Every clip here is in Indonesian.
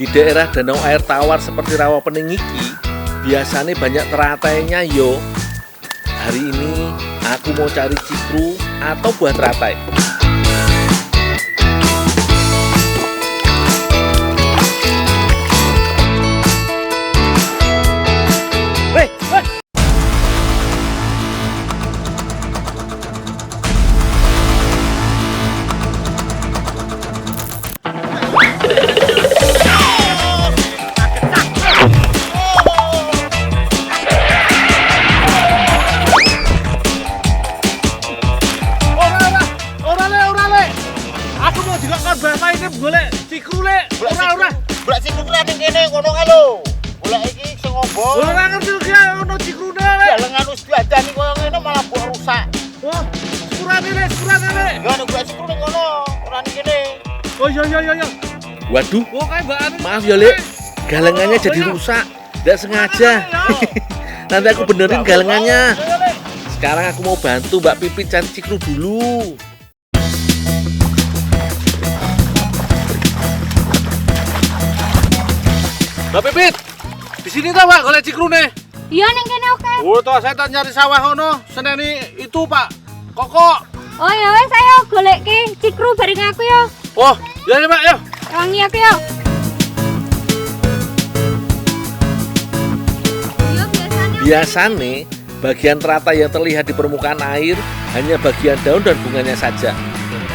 Di daerah danau air tawar seperti Rawapening iki, biasanya banyak teratainya yo. Hari ini aku mau cari cikru atau buah teratai. Golek cikru le, ora. Golek cikru ning kene ngono kae lho. Golek iki sing ngombo. Ora ngerti ki ono cikrune le. Jalengan wis diadani koyo ngene malah mbok rusak. Wah, sepurane le. Ya nek golek cikru ning ngono, ora ning kene. Oh iya. Waduh, Oh kae Mbak Anu. maaf ya Lek, galengannya jadi rusak. Tidak sengaja. Nanti aku benerin galengannya. Sekarang aku mau bantu Mbak Pipit cari cikru dulu. Mbak Pipit, di sini toh Pak golek cikrune. Iya ning kene oke. Oh toh saya tak nyari sawah ngono, seneni itu Pak. Koko. Oh ya wis ayo goleki cikru bareng aku ya. Oh, Ya Pak, yo. Wangi aku ya. Iya biasanya bagian teratai yang terlihat di permukaan air hanya bagian daun dan bunganya saja.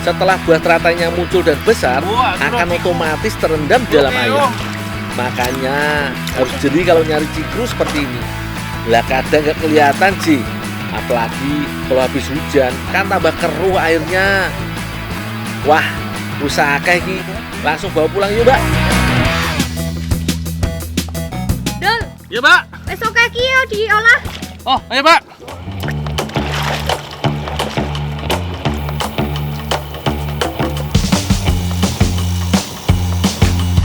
Setelah buah teratainya muncul dan besar, akan otomatis terendam di dalam air. Makanya harus jeli kalau nyari cikru seperti ini. Lah kadang gak kelihatan sih. Apalagi kalau habis hujan kan tambah keruh airnya. Wah, usaha kayak gini. Langsung bawa pulang yuk Mbak. Dul, Ya Pak. wis oke iki yo diolah. Oh, ayo Pak.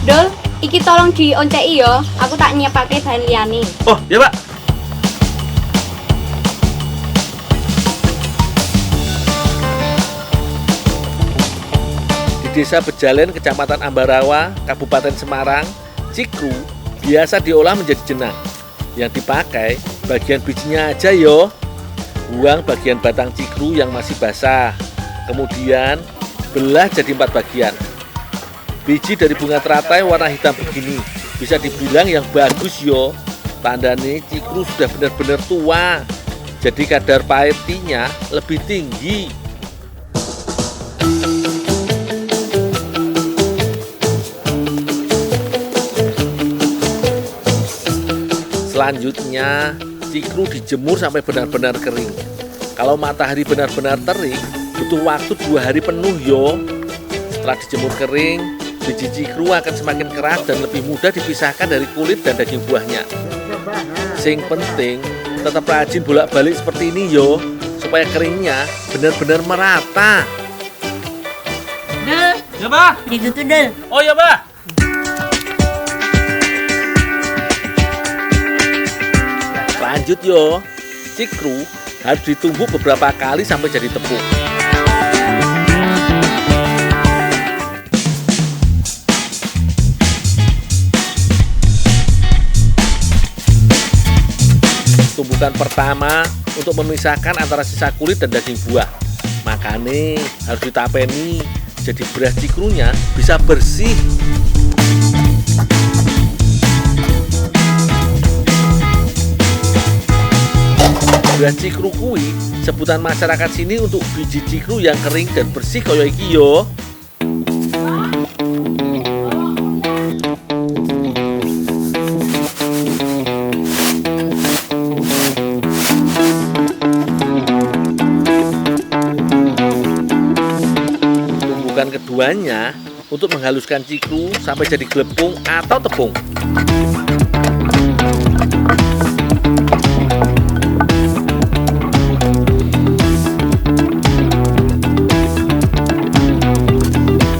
Dul, iki tolong dionceki yo. Aku tak nyiapake bahan liyane. Oh, ya Pak. Di Desa Bejalen, Kecamatan Ambarawa, Kabupaten Semarang, cikru biasa diolah menjadi jenang. Yang dipakai bagian bijinya aja yo. Buang bagian batang cikru yang masih basah. Kemudian belah jadi 4 bagian. Biji dari bunga teratai warna hitam begini bisa dibilang yang bagus yo. Tandanya cikru sudah benar-benar tua. Jadi kadar pahitnya lebih tinggi. Selanjutnya, cikru dijemur sampai benar-benar kering. Kalau matahari benar-benar terik, butuh waktu 2 hari penuh yo. Setelah dijemur kering, biji cikru akan semakin keras dan lebih mudah dipisahkan dari kulit dan daging buahnya. Sing penting, tetap rajin bolak-balik seperti ini yo, supaya keringnya benar-benar merata. Dul, Ya Pak. itu tuh Dul. Oh ya Pak. Lanjut yo, cikru harus ditumbuk beberapa kali sampai jadi tepung. Tumbukan pertama untuk memisahkan antara sisa kulit dan daging buah. Makanya harus ditapeni, jadi beras cikrunya bisa bersih. Beras cikru kuwi sebutan masyarakat sini untuk biji cikru yang kering dan bersih kaya iki yo. Tumbukan keduanya untuk menghaluskan cikru sampai jadi gelepung atau tepung.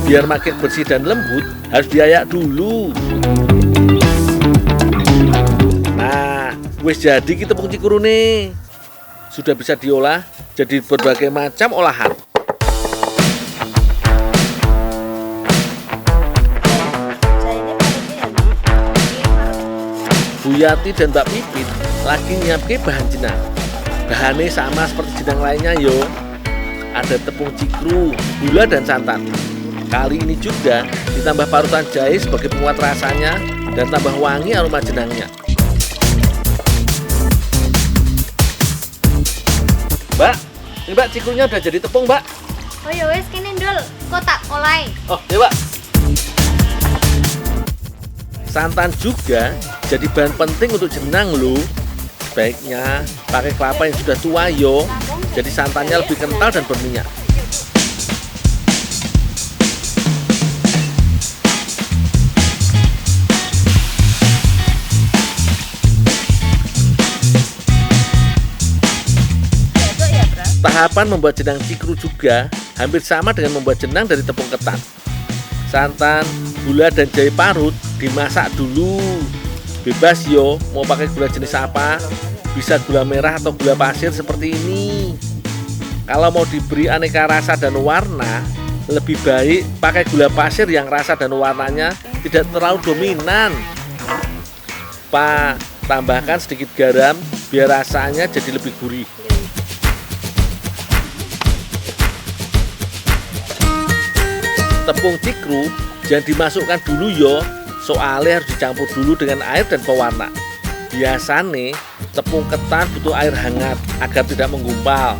Biar makin bersih dan lembut, harus diayak dulu. Nah, wis jadi kita tepung cikru nih. Sudah bisa diolah jadi berbagai macam olahan. Bu Yati dan Mbak Pipit lagi nyiapke bahan jenang. Bahannya sama seperti jenang lainnya yo. Ada tepung cikru, gula dan santan. Kali ini juga ditambah parutan jahe sebagai penguat rasanya dan tambah wangi aroma jenangnya. Mbak, ini Mbak cikrunya udah jadi tepung, Mbak. Oh ya wes kene Ndul, kok tak oleh. Oh, ya Mbak. Santan juga jadi bahan penting untuk jenang loh. Sebaiknya pakai kelapa yang sudah tua yo. Jadi santannya lebih kental dan berminyak. Tahapan membuat jenang cikru juga hampir sama dengan membuat jenang dari tepung ketan. Santan, gula dan jahe parut dimasak dulu. Bebas yo, mau pakai gula jenis apa, bisa gula merah atau gula pasir seperti ini. Kalau mau diberi aneka rasa dan warna, lebih baik pakai gula pasir yang rasa dan warnanya tidak terlalu dominan. Tambahkan sedikit garam biar rasanya jadi lebih gurih. Tepung cikru jangan dimasukkan dulu yo, soalnya harus dicampur dulu dengan air dan pewarna. Biasanya tepung ketan butuh air hangat agar tidak menggumpal.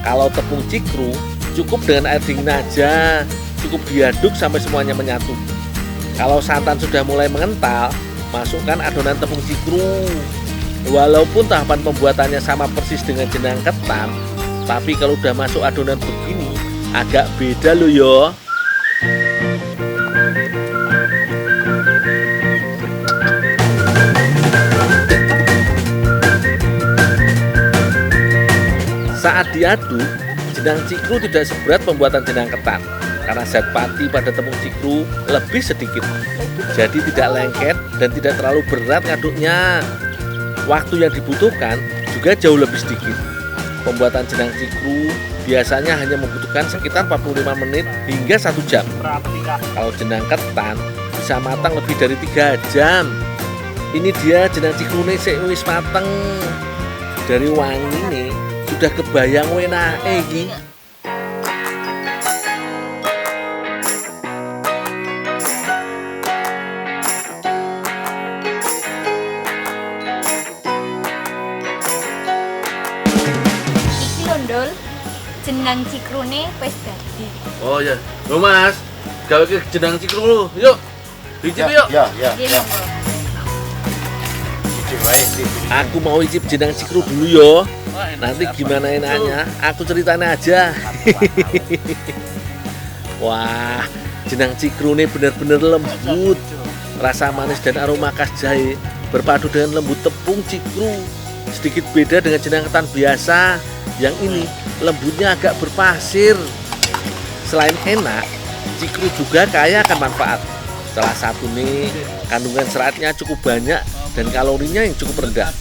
Kalau tepung cikru cukup dengan air dingin aja, cukup diaduk sampai semuanya menyatu. Kalau santan sudah mulai mengental, masukkan adonan tepung cikru. Walaupun tahapan pembuatannya sama persis dengan jenang ketan, tapi kalau udah masuk adonan begini agak beda loh yo. Saat diaduk, jenang cikru tidak seberat pembuatan jenang ketan karena zat pati pada tepung cikru lebih sedikit. Jadi tidak lengket dan tidak terlalu berat ngaduknya. Waktu yang dibutuhkan juga jauh lebih sedikit. Pembuatan jenang cikru biasanya hanya membutuhkan sekitar 45 menit hingga 1 jam. Kalau jenang ketan bisa matang lebih dari 3 jam. Ini dia jenang cikru nih wis mateng. Dari wangi nih sudah kebayang wenake iki. Iki lho Ndul, jenang cikrune wis dadi. Oh ya, lo Mas, gawe ke jenang cikru lu. Yuk, icip yuk. Ya. Nggih monggo. Icip wae, icip. Aku mau icip jenang cikru dulu yo. Nanti gimana enaknya, aku ceritain aja. Wah, jenang cikru ini benar-benar lembut. Rasa manis dan aroma khas jahe berpadu dengan lembut tepung cikru. Sedikit beda dengan jenang ketan biasa. Yang ini lembutnya agak berpasir. Selain enak, cikru juga kaya akan manfaat. Salah satu nih, kandungan seratnya cukup banyak dan kalorinya yang cukup rendah.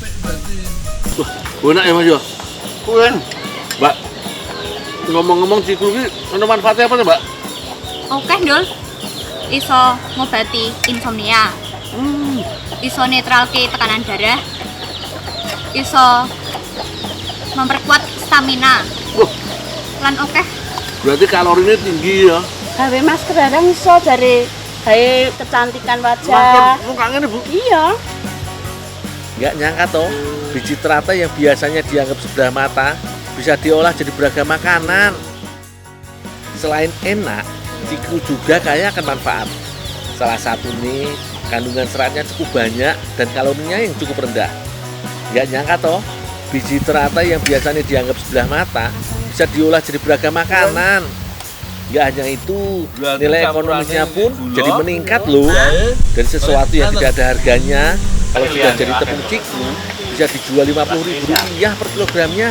Enak ya Mas yo. Kuen. Mbak, ngomong-ngomong cikru ini ada manfaatnya apa Mbak? Oke Ndul, iso ngobati insomnia, iso netralke tekanan darah, iso memperkuat stamina, lan oke. Berarti kalorinya tinggi ya. Gawe masker darah iso dari kecantikan wajah. Mukanya nih Bu. Iya. Nggak nyangka toh, biji teratai yang biasanya dianggap sebelah mata bisa diolah jadi beragam makanan. Selain enak, cikru juga kaya akan manfaat. Salah satu nih, kandungan seratnya cukup banyak dan kalorinya yang cukup rendah. Nggak nyangka toh, biji teratai yang biasanya dianggap sebelah mata bisa diolah jadi beragam makanan. Nggak hanya itu, nilai ekonomisnya pun jadi meningkat loh. Dari sesuatu yang tidak ada harganya, kalau sudah jadi tepung cikru bisa dijual Rp50.000 per kilogramnya.